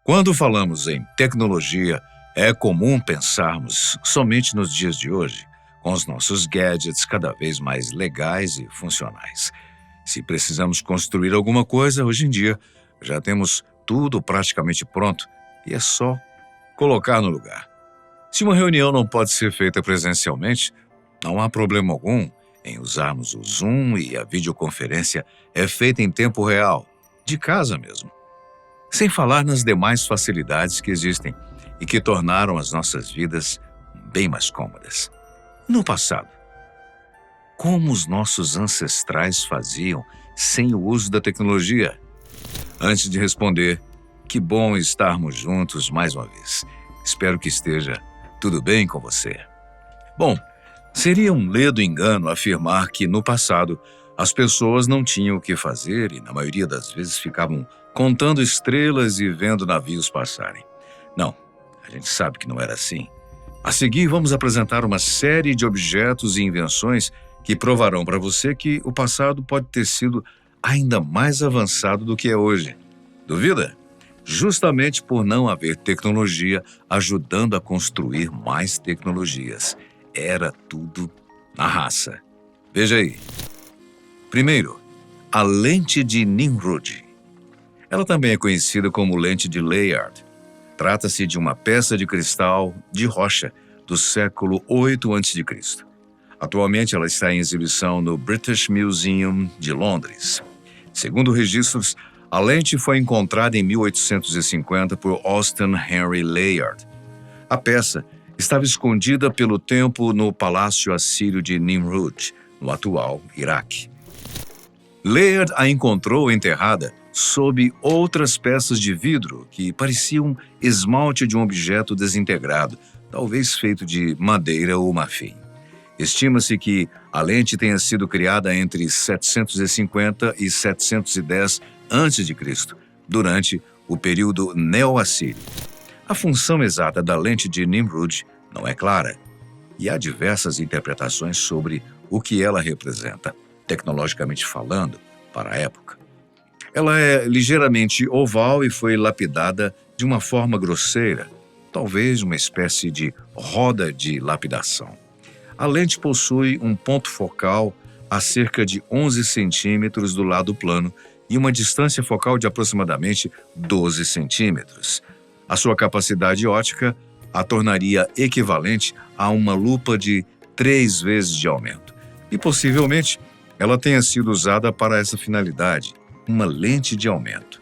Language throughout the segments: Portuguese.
Quando falamos em tecnologia, é comum pensarmos somente nos dias de hoje, com os nossos gadgets cada vez mais legais e funcionais. Se precisamos construir alguma coisa, hoje em dia, já temos tudo praticamente pronto e é só colocar no lugar. Se uma reunião não pode ser feita presencialmente, não há problema algum em usarmos o Zoom e a videoconferência é feita em tempo real, de casa mesmo. Sem falar nas demais facilidades que existem e que tornaram as nossas vidas bem mais cômodas. No passado, como os nossos ancestrais faziam sem o uso da tecnologia? Antes de responder, que bom estarmos juntos mais uma vez. Espero que esteja tudo bem com você. Bom, seria um ledo engano afirmar que no passado as pessoas não tinham o que fazer e na maioria das vezes ficavam contando estrelas e vendo navios passarem. Não, a gente sabe que não era assim. A seguir, vamos apresentar uma série de objetos e invenções que provarão para você que o passado pode ter sido ainda mais avançado do que é hoje. Duvida? Justamente por não haver tecnologia ajudando a construir mais tecnologias. Era tudo na raça. Veja aí. Primeiro, a lente de Nimrod. Ela também é conhecida como lente de Layard. Trata-se de uma peça de cristal de rocha do século 8 a.C. Atualmente ela está em exibição no British Museum de Londres. Segundo registros, a lente foi encontrada em 1850 por Austin Henry Layard. A peça estava escondida pelo tempo no Palácio Assírio de Nimrud, no atual Iraque. Layard a encontrou enterrada sob outras peças de vidro que pareciam esmalte de um objeto desintegrado, talvez feito de madeira ou marfim. Estima-se que a lente tenha sido criada entre 750 e 710 a.C., durante o período neo-assírio. A função exata da lente de Nimrud não é clara, e há diversas interpretações sobre o que ela representa, tecnologicamente falando, para a época. Ela é ligeiramente oval e foi lapidada de uma forma grosseira, talvez uma espécie de roda de lapidação. A lente possui um ponto focal a cerca de 11 centímetros do lado plano e uma distância focal de aproximadamente 12 centímetros. A sua capacidade óptica a tornaria equivalente a uma lupa de 3 vezes de aumento. E possivelmente ela tenha sido usada para essa finalidade, uma lente de aumento.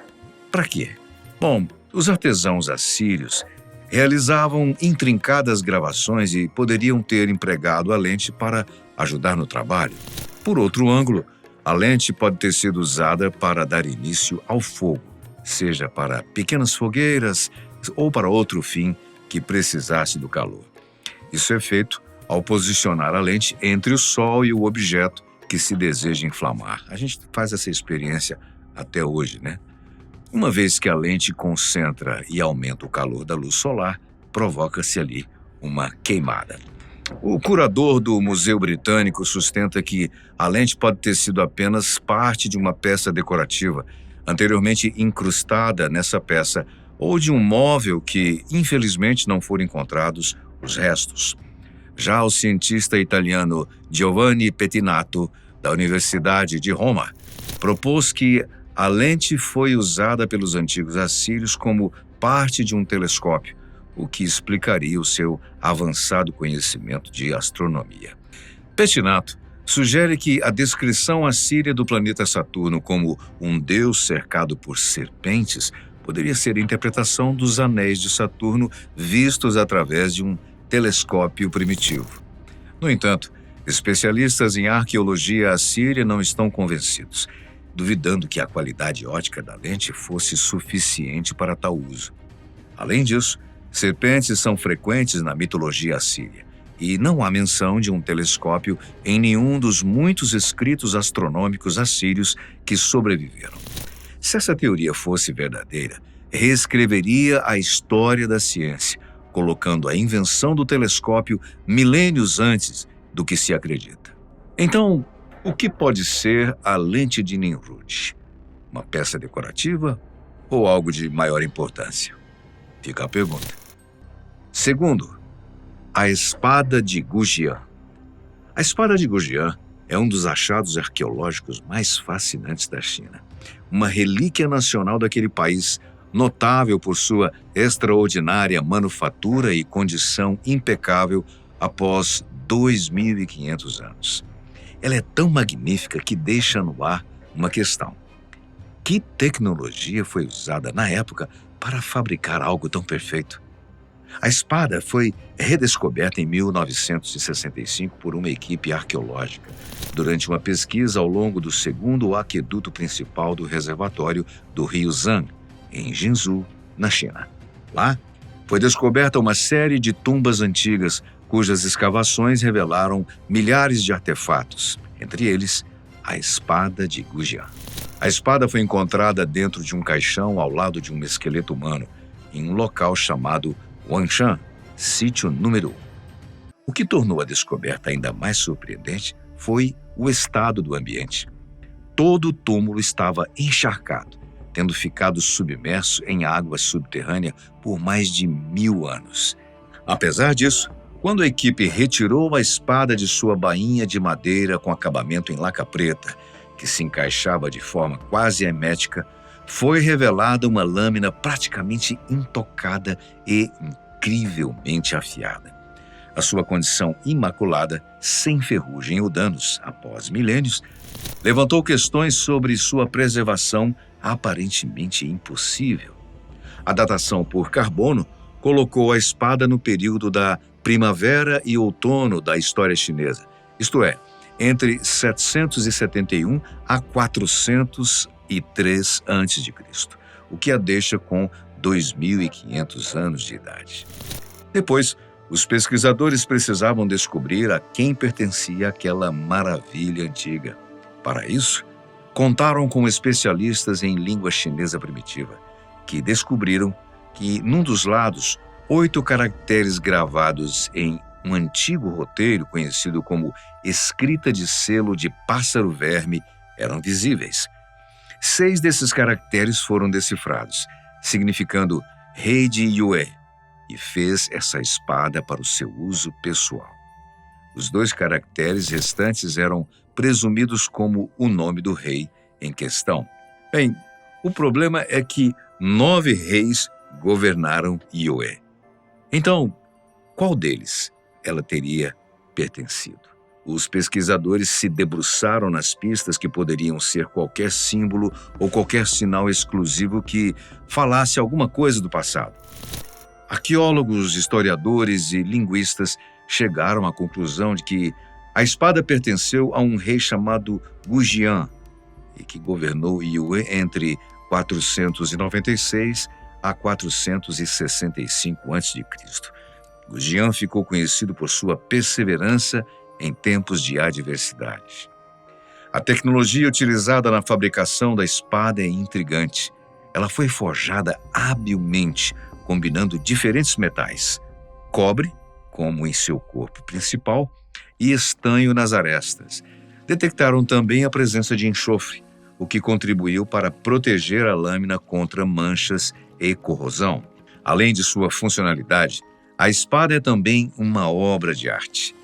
Para quê? Bom, os artesãos assírios realizavam intrincadas gravações e poderiam ter empregado a lente para ajudar no trabalho. Por outro ângulo, a lente pode ter sido usada para dar início ao fogo, seja para pequenas fogueiras ou para outro fim que precisasse do calor. Isso é feito ao posicionar a lente entre o sol e o objeto que se deseja inflamar. A gente faz essa experiência até hoje, né? Uma vez que a lente concentra e aumenta o calor da luz solar, provoca-se ali uma queimada. O curador do Museu Britânico sustenta que a lente pode ter sido apenas parte de uma peça decorativa, anteriormente incrustada nessa peça, ou de um móvel que, infelizmente, não foram encontrados os restos. Já o cientista italiano Giovanni Pettinato, da Universidade de Roma, propôs que a lente foi usada pelos antigos assírios como parte de um telescópio, o que explicaria o seu avançado conhecimento de astronomia. Pettinato sugere que a descrição assíria do planeta Saturno como um deus cercado por serpentes poderia ser a interpretação dos anéis de Saturno vistos através de um telescópio primitivo. No entanto, especialistas em arqueologia assíria não estão convencidos, duvidando que a qualidade óptica da lente fosse suficiente para tal uso. Além disso, serpentes são frequentes na mitologia assíria, e não há menção de um telescópio em nenhum dos muitos escritos astronômicos assírios que sobreviveram. Se essa teoria fosse verdadeira, reescreveria a história da ciência, colocando a invenção do telescópio milênios antes do que se acredita. Então, o que pode ser a lente de Nimrud? Uma peça decorativa ou algo de maior importância? Fica a pergunta. Segundo, a espada de Gujian. A espada de Gujian é um dos achados arqueológicos mais fascinantes da China. Uma relíquia nacional daquele país, notável por sua extraordinária manufatura e condição impecável após 2.500 anos. Ela é tão magnífica que deixa no ar uma questão. Que tecnologia foi usada na época para fabricar algo tão perfeito? A espada foi redescoberta em 1965 por uma equipe arqueológica, durante uma pesquisa ao longo do segundo aqueduto principal do reservatório do rio Zhang, em Jinzhou, na China. Lá, foi descoberta uma série de tumbas antigas, cujas escavações revelaram milhares de artefatos, entre eles a espada de Gujian. A espada foi encontrada dentro de um caixão ao lado de um esqueleto humano, em um local chamado Wanshan, sítio número 1. O que tornou a descoberta ainda mais surpreendente foi o estado do ambiente. Todo o túmulo estava encharcado, tendo ficado submerso em água subterrânea por mais de 1000 anos. Apesar disso, quando a equipe retirou a espada de sua bainha de madeira com acabamento em laca preta, que se encaixava de forma quase hermética, foi revelada uma lâmina praticamente intocada e incrivelmente afiada. A sua condição imaculada, sem ferrugem ou danos após milênios, levantou questões sobre sua preservação aparentemente impossível. A datação por carbono colocou a espada no período da primavera e outono da história chinesa, isto é, entre 771 a 403 a.C., o que a deixa com 2.500 anos de idade. Depois, os pesquisadores precisavam descobrir a quem pertencia aquela maravilha antiga. Para isso, contaram com especialistas em língua chinesa primitiva, que descobriram que, num dos lados, 8 caracteres gravados em um antigo roteiro conhecido como escrita de selo de pássaro-verme eram visíveis. 6 desses caracteres foram decifrados, significando Rei de Yue, e fez essa espada para o seu uso pessoal. Os 2 caracteres restantes eram presumidos como o nome do rei em questão. Bem, o problema é que 9 reis governaram Yue. Então, qual deles ela teria pertencido? Os pesquisadores se debruçaram nas pistas que poderiam ser qualquer símbolo ou qualquer sinal exclusivo que falasse alguma coisa do passado. Arqueólogos, historiadores e linguistas chegaram à conclusão de que a espada pertenceu a um rei chamado Gujian e que governou Yue entre 496 a 465 a.C. Gujian ficou conhecido por sua perseverança em tempos de adversidade. A tecnologia utilizada na fabricação da espada é intrigante. Ela foi forjada habilmente, combinando diferentes metais: cobre, como em seu corpo principal, e estanho nas arestas. Detectaram também a presença de enxofre, o que contribuiu para proteger a lâmina contra manchas e corrosão. Além de sua funcionalidade, a espada é também uma obra de arte.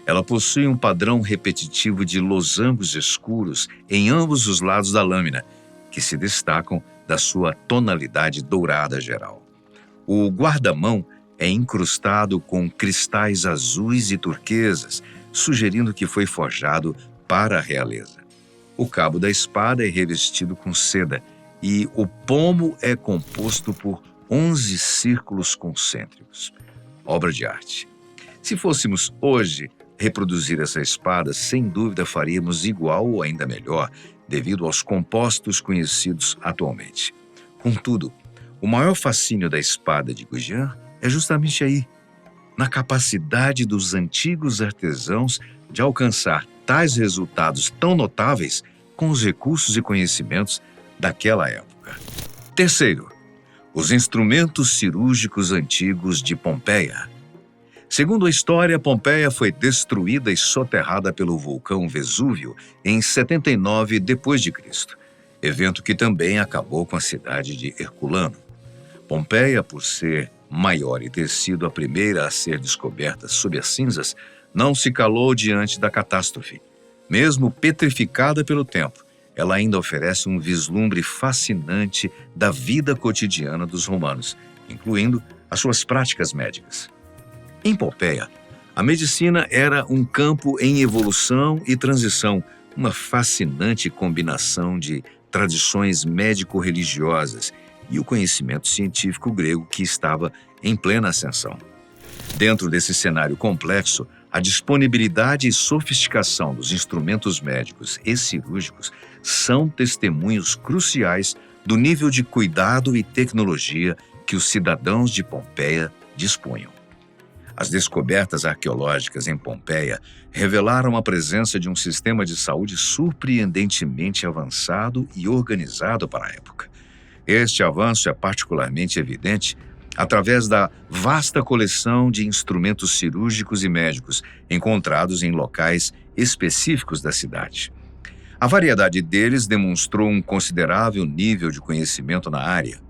Ela possui um padrão repetitivo de losangos escuros em ambos os lados da lâmina, que se destacam da sua tonalidade dourada geral. O guarda-mão é incrustado com cristais azuis e turquesas, sugerindo que foi forjado para a realeza. O cabo da espada é revestido com seda e o pomo é composto por 11 círculos concêntricos. Obra de arte. Se fôssemos hoje reproduzir essa espada, sem dúvida faríamos igual ou ainda melhor, devido aos compostos conhecidos atualmente. Contudo, o maior fascínio da espada de Gujian é justamente aí, na capacidade dos antigos artesãos de alcançar tais resultados tão notáveis com os recursos e conhecimentos daquela época. Terceiro, os instrumentos cirúrgicos antigos de Pompeia. Segundo a história, Pompeia foi destruída e soterrada pelo vulcão Vesúvio em 79 d.C., evento que também acabou com a cidade de Herculano. Pompeia, por ser maior e ter sido a primeira a ser descoberta sob as cinzas, não se calou diante da catástrofe. Mesmo petrificada pelo tempo, ela ainda oferece um vislumbre fascinante da vida cotidiana dos romanos, incluindo as suas práticas médicas. Em Pompeia, a medicina era um campo em evolução e transição, uma fascinante combinação de tradições médico-religiosas e o conhecimento científico grego que estava em plena ascensão. Dentro desse cenário complexo, a disponibilidade e sofisticação dos instrumentos médicos e cirúrgicos são testemunhos cruciais do nível de cuidado e tecnologia que os cidadãos de Pompeia dispunham. As descobertas arqueológicas em Pompeia revelaram a presença de um sistema de saúde surpreendentemente avançado e organizado para a época. Este avanço é particularmente evidente através da vasta coleção de instrumentos cirúrgicos e médicos encontrados em locais específicos da cidade. A variedade deles demonstrou um considerável nível de conhecimento na área.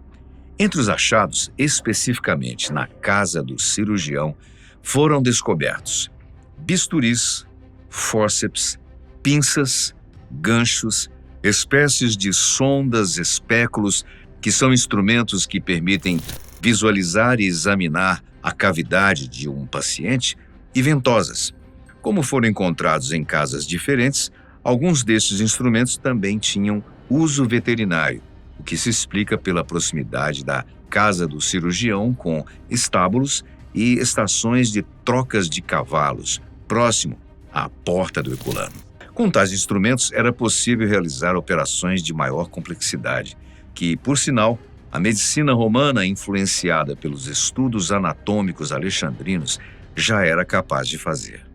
Entre os achados, especificamente na casa do cirurgião, foram descobertos bisturis, fórceps, pinças, ganchos, espécies de sondas, espéculos, que são instrumentos que permitem visualizar e examinar a cavidade de um paciente, e ventosas. Como foram encontrados em casas diferentes, alguns destes instrumentos também tinham uso veterinário, o que se explica pela proximidade da casa do cirurgião com estábulos e estações de trocas de cavalos, próximo à porta do Herculano. Com tais instrumentos, era possível realizar operações de maior complexidade, que, por sinal, a medicina romana, influenciada pelos estudos anatômicos alexandrinos, já era capaz de fazer.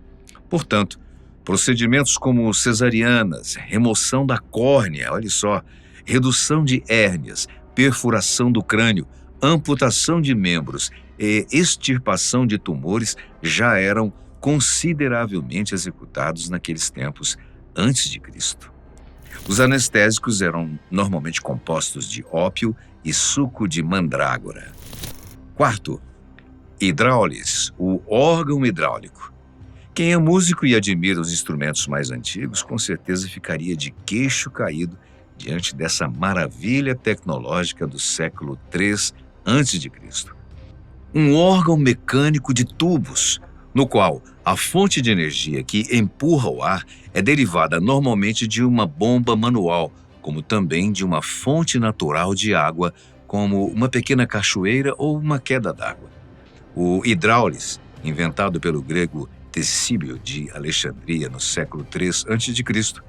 Portanto, procedimentos como cesarianas, remoção da córnea, olha só, redução de hérnias, perfuração do crânio, amputação de membros e extirpação de tumores já eram consideravelmente executados naqueles tempos antes de Cristo. Os anestésicos eram normalmente compostos de ópio e suco de mandrágora. Quarto, hidráulis, o órgão hidráulico. Quem é músico e admira os instrumentos mais antigos, com certeza ficaria de queixo caído diante dessa maravilha tecnológica do século III a.C. Um órgão mecânico de tubos, no qual a fonte de energia que empurra o ar é derivada normalmente de uma bomba manual, como também de uma fonte natural de água, como uma pequena cachoeira ou uma queda d'água. O hidráulis, inventado pelo grego Ctesíbio de Alexandria no século III a.C.,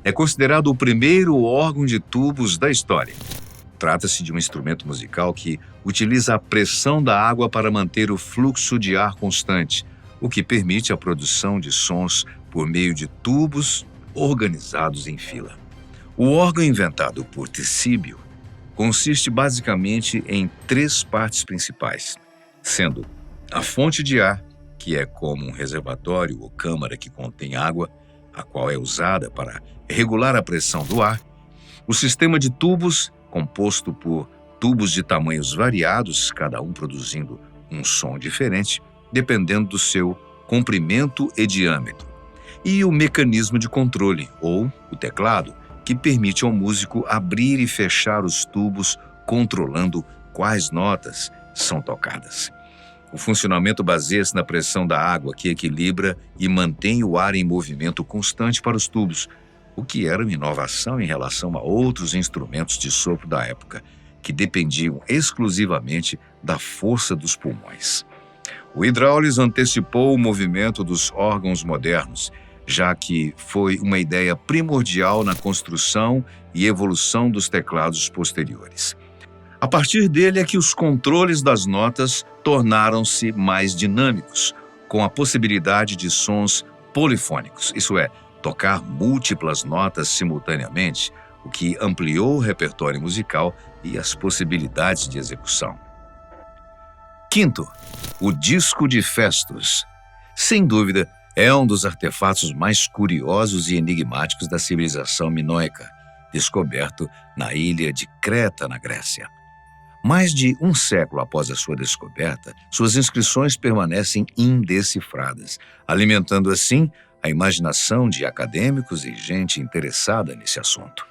é considerado o primeiro órgão de tubos da história. Trata-se de um instrumento musical que utiliza a pressão da água para manter o fluxo de ar constante, o que permite a produção de sons por meio de tubos organizados em fila. O órgão inventado por Ctesíbio consiste basicamente em 3 partes principais, sendo a fonte de ar, que é como um reservatório ou câmara que contém água, a qual é usada para regular a pressão do ar, o sistema de tubos, composto por tubos de tamanhos variados, cada um produzindo um som diferente, dependendo do seu comprimento e diâmetro, e o mecanismo de controle, ou o teclado, que permite ao músico abrir e fechar os tubos, controlando quais notas são tocadas. O funcionamento baseia-se na pressão da água, que equilibra e mantém o ar em movimento constante para os tubos, o que era uma inovação em relação a outros instrumentos de sopro da época, que dependiam exclusivamente da força dos pulmões. O hidráulis antecipou o movimento dos órgãos modernos, já que foi uma ideia primordial na construção e evolução dos teclados posteriores. A partir dele é que os controles das notas tornaram-se mais dinâmicos, com a possibilidade de sons polifônicos, isso é, tocar múltiplas notas simultaneamente, o que ampliou o repertório musical e as possibilidades de execução. Quinto, o disco de Festus. Sem dúvida, é um dos artefatos mais curiosos e enigmáticos da civilização minoica, descoberto na ilha de Creta, na Grécia. Mais de um século após a sua descoberta, suas inscrições permanecem indecifradas, alimentando assim a imaginação de acadêmicos e gente interessada nesse assunto.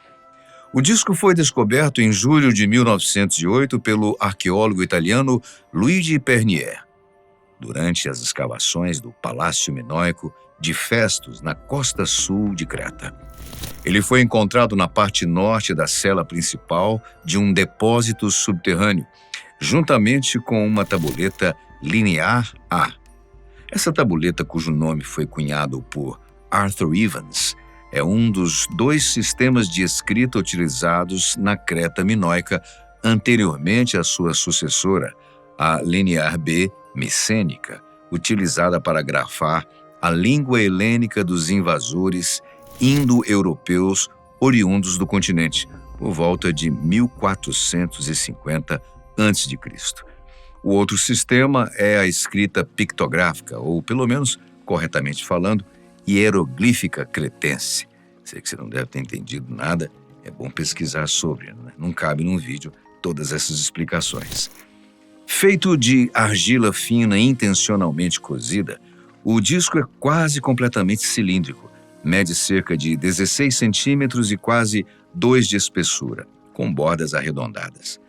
O disco foi descoberto em julho de 1908 pelo arqueólogo italiano Luigi Pernier, durante as escavações do Palácio Minoico de Festos, na costa sul de Creta. Ele foi encontrado na parte norte da cela principal de um depósito subterrâneo, juntamente com uma tabuleta linear A. Essa tabuleta, cujo nome foi cunhado por Arthur Evans, é um dos 2 sistemas de escrita utilizados na Creta minoica anteriormente à sua sucessora, a linear B micênica, utilizada para grafar a língua helênica dos invasores indo-europeus oriundos do continente, por volta de 1450 a.C. O outro sistema é a escrita pictográfica, ou pelo menos, corretamente falando, hieroglífica cretense. Sei que você não deve ter entendido nada, é bom pesquisar sobre, né? Não cabe num vídeo todas essas explicações. Feito de argila fina intencionalmente cozida, o disco é quase completamente cilíndrico, mede cerca de 16 centímetros e quase 2 de espessura, com bordas arredondadas.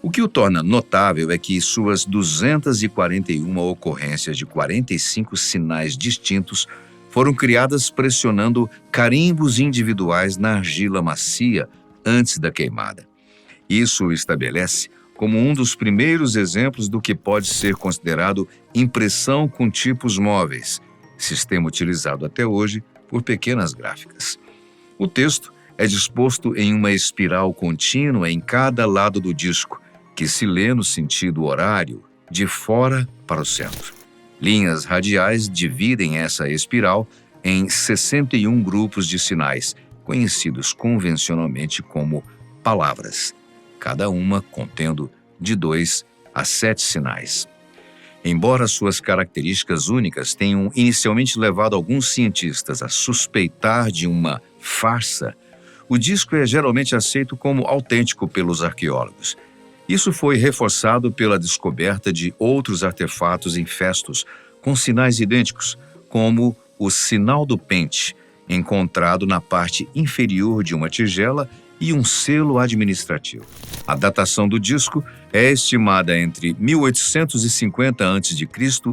O que o torna notável é que suas 241 ocorrências de 45 sinais distintos foram criadas pressionando carimbos individuais na argila macia antes da queimada. Isso o estabelece como um dos primeiros exemplos do que pode ser considerado impressão com tipos móveis, sistema utilizado até hoje por pequenas gráficas. O texto é disposto em uma espiral contínua em cada lado do disco, que se lê no sentido horário, de fora para o centro. Linhas radiais dividem essa espiral em 61 grupos de sinais, conhecidos convencionalmente como palavras, cada uma contendo de 2 a 7 sinais. Embora suas características únicas tenham inicialmente levado alguns cientistas a suspeitar de uma farsa, o disco é geralmente aceito como autêntico pelos arqueólogos. Isso foi reforçado pela descoberta de outros artefatos em Festos com sinais idênticos, como o sinal do pente, encontrado na parte inferior de uma tigela, e um selo administrativo. A datação do disco é estimada entre 1850 a.C.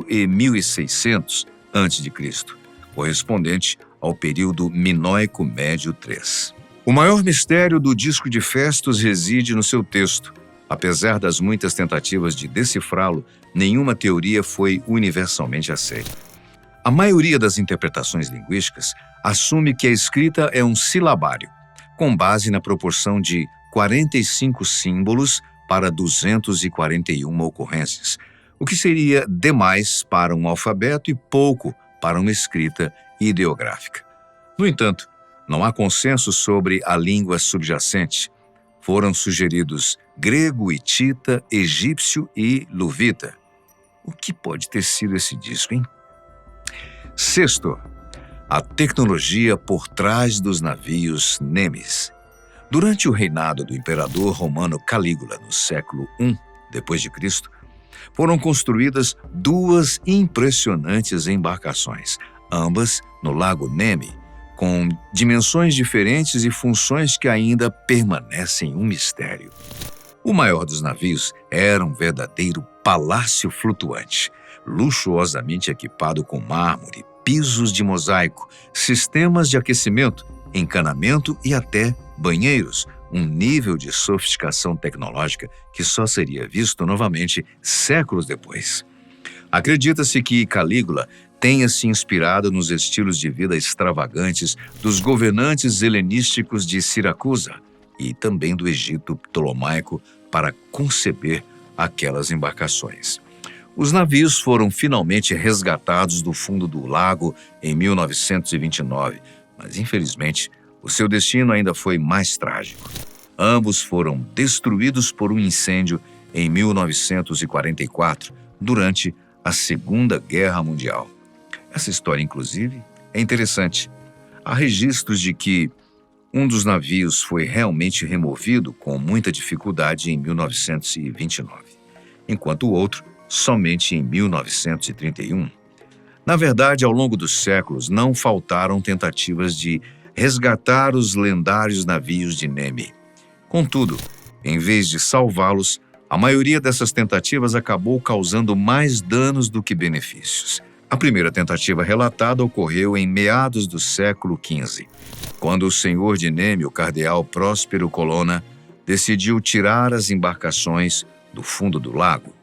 e 1600 a.C., correspondente ao período Minoico Médio III. O maior mistério do disco de Festos reside no seu texto. Apesar das muitas tentativas de decifrá-lo, nenhuma teoria foi universalmente aceita. A maioria das interpretações linguísticas assume que a escrita é um silabário, com base na proporção de 45 símbolos para 241 ocorrências, o que seria demais para um alfabeto e pouco para uma escrita ideográfica. No entanto, não há consenso sobre a língua subjacente. Foram sugeridos grego, hitita, egípcio e luvita. O que pode ter sido esse disco, hein? Sexto, a tecnologia por trás dos navios Nemes. Durante o reinado do imperador romano Calígula, no século I d.C., foram construídas 2 impressionantes embarcações, ambas no Lago Neme, com dimensões diferentes e funções que ainda permanecem um mistério. O maior dos navios era um verdadeiro palácio flutuante, luxuosamente equipado com mármore, pisos de mosaico, sistemas de aquecimento, encanamento e até banheiros, um nível de sofisticação tecnológica que só seria visto novamente séculos depois. Acredita-se que Calígula tenha se inspirado nos estilos de vida extravagantes dos governantes helenísticos de Siracusa e também do Egito Ptolomaico para conceber aquelas embarcações. Os navios foram finalmente resgatados do fundo do lago em 1929, mas infelizmente o seu destino ainda foi mais trágico. Ambos foram destruídos por um incêndio em 1944, durante a Segunda Guerra Mundial. Essa história, inclusive, é interessante. Há registros de que Um dos navios foi realmente removido com muita dificuldade em 1929, enquanto o outro somente em 1931. Na verdade, ao longo dos séculos, não faltaram tentativas de resgatar os lendários navios de Nemi. Contudo, em vez de salvá-los, a maioria dessas tentativas acabou causando mais danos do que benefícios. A primeira tentativa relatada ocorreu em meados do século XV, quando o senhor de Nemi, o cardeal Próspero Colonna, decidiu tirar as embarcações do fundo do lago.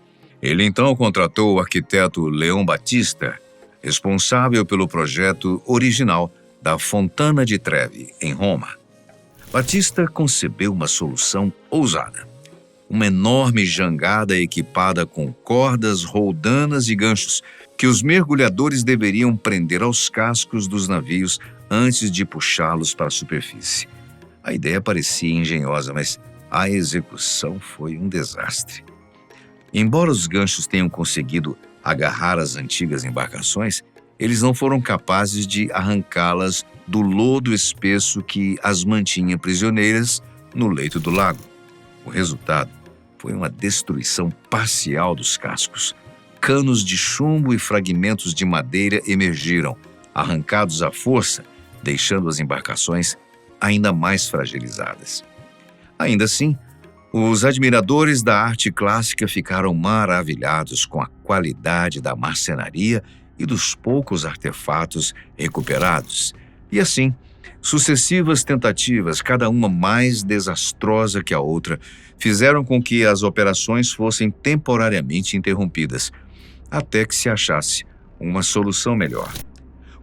Ele então contratou o arquiteto Leão Battista, responsável pelo projeto original da Fontana di Trevi, em Roma. Battista concebeu uma solução ousada. Uma enorme jangada equipada com cordas, roldanas e ganchos que os mergulhadores deveriam prender aos cascos dos navios antes de puxá-los para a superfície. A ideia parecia engenhosa, mas a execução foi um desastre. Embora os ganchos tenham conseguido agarrar as antigas embarcações, eles não foram capazes de arrancá-las do lodo espesso que as mantinha prisioneiras no leito do lago. O resultado foi uma destruição parcial dos cascos. Canos de chumbo e fragmentos de madeira emergiram, arrancados à força, deixando as embarcações ainda mais fragilizadas. Ainda assim, os admiradores da arte clássica ficaram maravilhados com a qualidade da marcenaria e dos poucos artefatos recuperados. E assim, sucessivas tentativas, cada uma mais desastrosa que a outra, fizeram com que as operações fossem temporariamente interrompidas, até que se achasse uma solução melhor.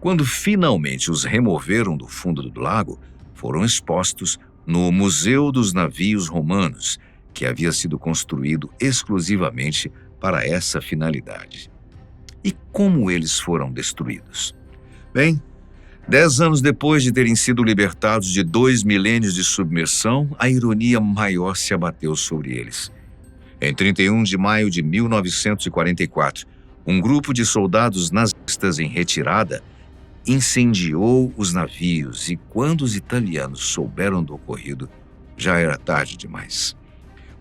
Quando finalmente os removeram do fundo do lago, foram expostos no Museu dos Navios Romanos, que havia sido construído exclusivamente para essa finalidade. E como eles foram destruídos? Bem, 10 anos depois de terem sido libertados de 2 milênios de submersão, a ironia maior se abateu sobre eles. Em 31 de maio de 1944, um grupo de soldados nazistas em retirada incendiou os navios e, quando os italianos souberam do ocorrido, já era tarde demais.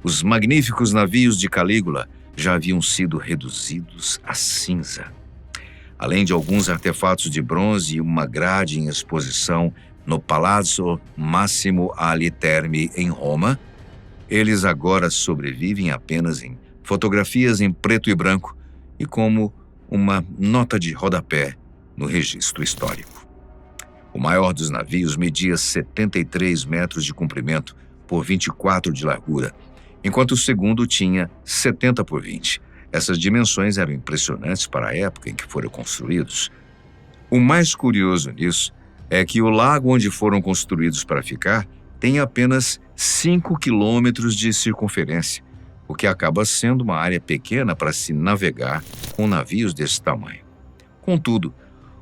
Os magníficos navios de Calígula já haviam sido reduzidos a cinza. Além de alguns artefatos de bronze e uma grade em exposição no Palazzo Massimo Ali Terme, em Roma, eles agora sobrevivem apenas em fotografias em preto e branco e como uma nota de rodapé no registro histórico. O maior dos navios media 73 metros de comprimento por 24 de largura, enquanto o segundo tinha 70 por 20. Essas dimensões eram impressionantes para a época em que foram construídos. O mais curioso nisso é que o lago onde foram construídos para ficar tem apenas 5 quilômetros de circunferência, o que acaba sendo uma área pequena para se navegar com navios desse tamanho. Contudo,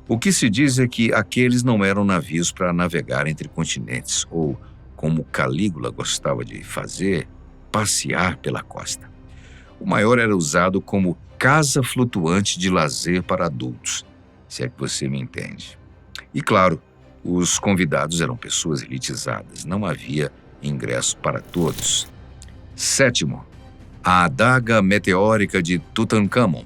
o que se diz é que aqueles não eram navios para navegar entre continentes, ou, como Calígula gostava de fazer, passear pela costa. O maior era usado como casa flutuante de lazer para adultos, se é que você me entende. E claro, os convidados eram pessoas elitizadas, não havia ingresso para todos. Sétimo, a adaga meteórica de Tutankhamon.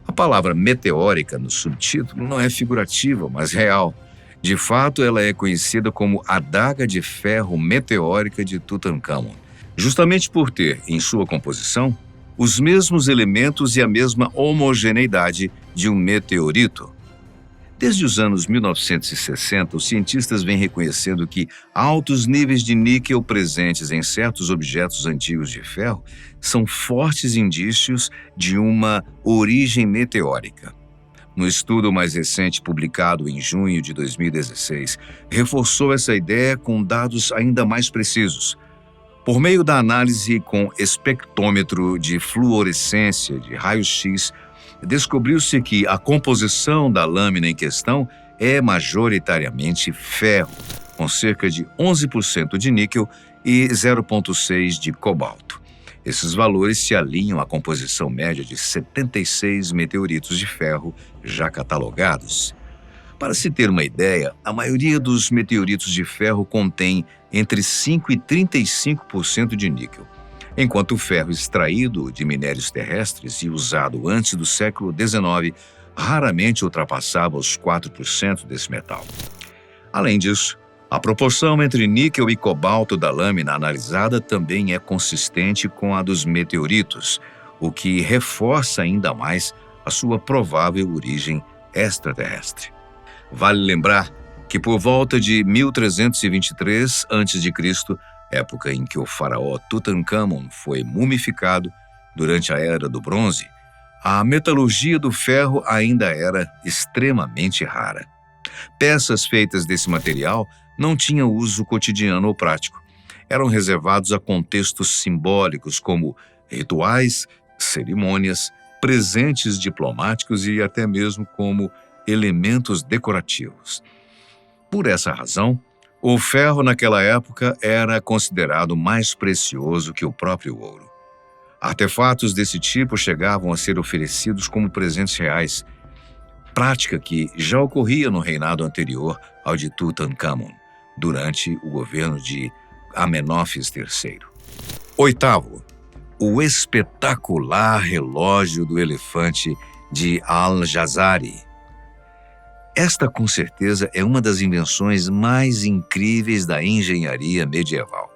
A palavra meteórica no subtítulo não é figurativa, mas real. De fato, ela é conhecida como adaga de ferro meteórica de Tutankhamon, justamente por ter, em sua composição, os mesmos elementos e a mesma homogeneidade de um meteorito. Desde os anos 1960, os cientistas vêm reconhecendo que altos níveis de níquel presentes em certos objetos antigos de ferro são fortes indícios de uma origem meteórica. No estudo mais recente, publicado em junho de 2016, reforçou essa ideia com dados ainda mais precisos. Por meio da análise com espectrômetro de fluorescência de raio-x, descobriu-se que a composição da lâmina em questão é majoritariamente ferro, com cerca de 11% de níquel e 0,6% de cobalto. Esses valores se alinham à composição média de 76 meteoritos de ferro já catalogados. Para se ter uma ideia, a maioria dos meteoritos de ferro contém entre 5 e 35% de níquel, enquanto o ferro extraído de minérios terrestres e usado antes do século XIX raramente ultrapassava os 4% desse metal. Além disso, a proporção entre níquel e cobalto da lâmina analisada também é consistente com a dos meteoritos, o que reforça ainda mais a sua provável origem extraterrestre. Vale lembrar que por volta de 1323 a.C., época em que o faraó Tutankhamon foi mumificado durante a Era do Bronze, a metalurgia do ferro ainda era extremamente rara. Peças feitas desse material não tinham uso cotidiano ou prático. Eram reservados a contextos simbólicos como rituais, cerimônias, presentes diplomáticos e até mesmo como elementos decorativos. Por essa razão, o ferro naquela época era considerado mais precioso que o próprio ouro. Artefatos desse tipo chegavam a ser oferecidos como presentes reais, prática que já ocorria no reinado anterior ao de Tutankhamon, durante o governo de Amenófis III. Oitavo, o espetacular relógio do elefante de Al-Jazari. Esta, com certeza, é uma das invenções mais incríveis da engenharia medieval.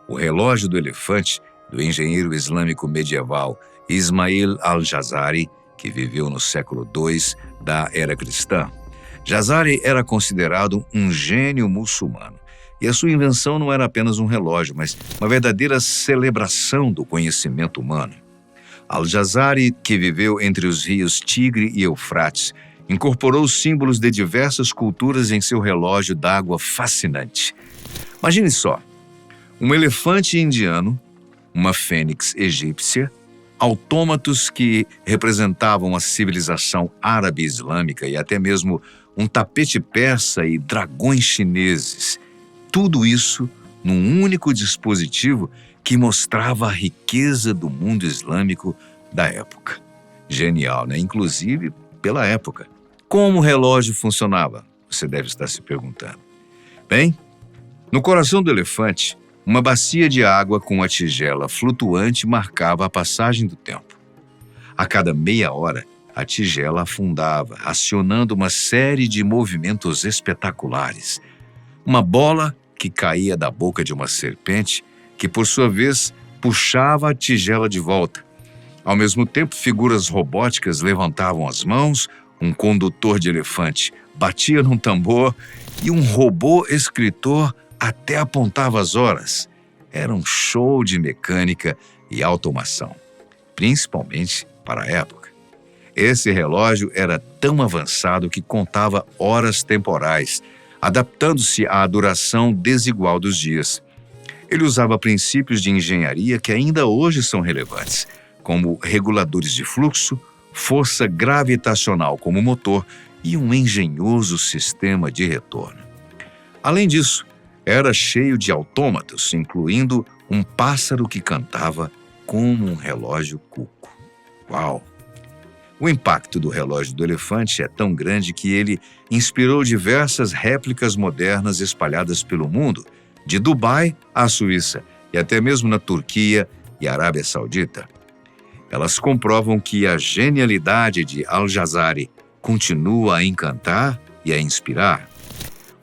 O relógio do elefante, do engenheiro islâmico medieval Ismail al-Jazari, que viveu no século II da Era Cristã. Jazari era considerado um gênio muçulmano, e a sua invenção não era apenas um relógio, mas uma verdadeira celebração do conhecimento humano. Al-Jazari, que viveu entre os rios Tigre e Eufrates, incorporou símbolos de diversas culturas em seu relógio d'água fascinante. Imagine só, um elefante indiano, uma fênix egípcia, autômatos que representavam a civilização árabe islâmica e até mesmo um tapete persa e dragões chineses. Tudo isso num único dispositivo que mostrava a riqueza do mundo islâmico da época. Genial, né? Inclusive pela época. Como o relógio funcionava? Você deve estar se perguntando. Bem, no coração do elefante, uma bacia de água com a tigela flutuante marcava a passagem do tempo. A cada meia hora, a tigela afundava, acionando uma série de movimentos espetaculares. Uma bola que caía da boca de uma serpente, que por sua vez puxava a tigela de volta. Ao mesmo tempo, figuras robóticas levantavam as mãos, um condutor de elefante batia num tambor e um robô escritor até apontava as horas. Era um show de mecânica e automação, principalmente para a época. Esse relógio era tão avançado que contava horas temporais, adaptando-se à duração desigual dos dias. Ele usava princípios de engenharia que ainda hoje são relevantes, como reguladores de fluxo, força gravitacional como motor e um engenhoso sistema de retorno. Além disso, era cheio de autômatos, incluindo um pássaro que cantava como um relógio cuco. Uau! O impacto do relógio do elefante é tão grande que ele inspirou diversas réplicas modernas espalhadas pelo mundo, de Dubai à Suíça e até mesmo na Turquia e Arábia Saudita. Elas comprovam que a genialidade de Al-Jazari continua a encantar e a inspirar.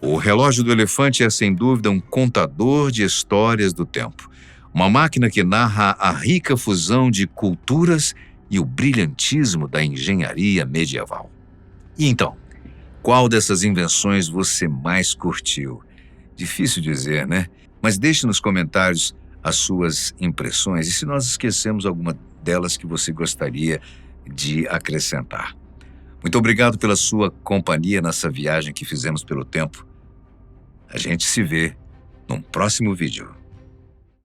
O relógio do elefante é, sem dúvida, um contador de histórias do tempo. Uma máquina que narra a rica fusão de culturas e o brilhantismo da engenharia medieval. E então, qual dessas invenções você mais curtiu? Difícil dizer, né? Mas deixe nos comentários as suas impressões e se nós esquecemos alguma delas que você gostaria de acrescentar. Muito obrigado pela sua companhia nessa viagem que fizemos pelo tempo. A gente se vê num próximo vídeo.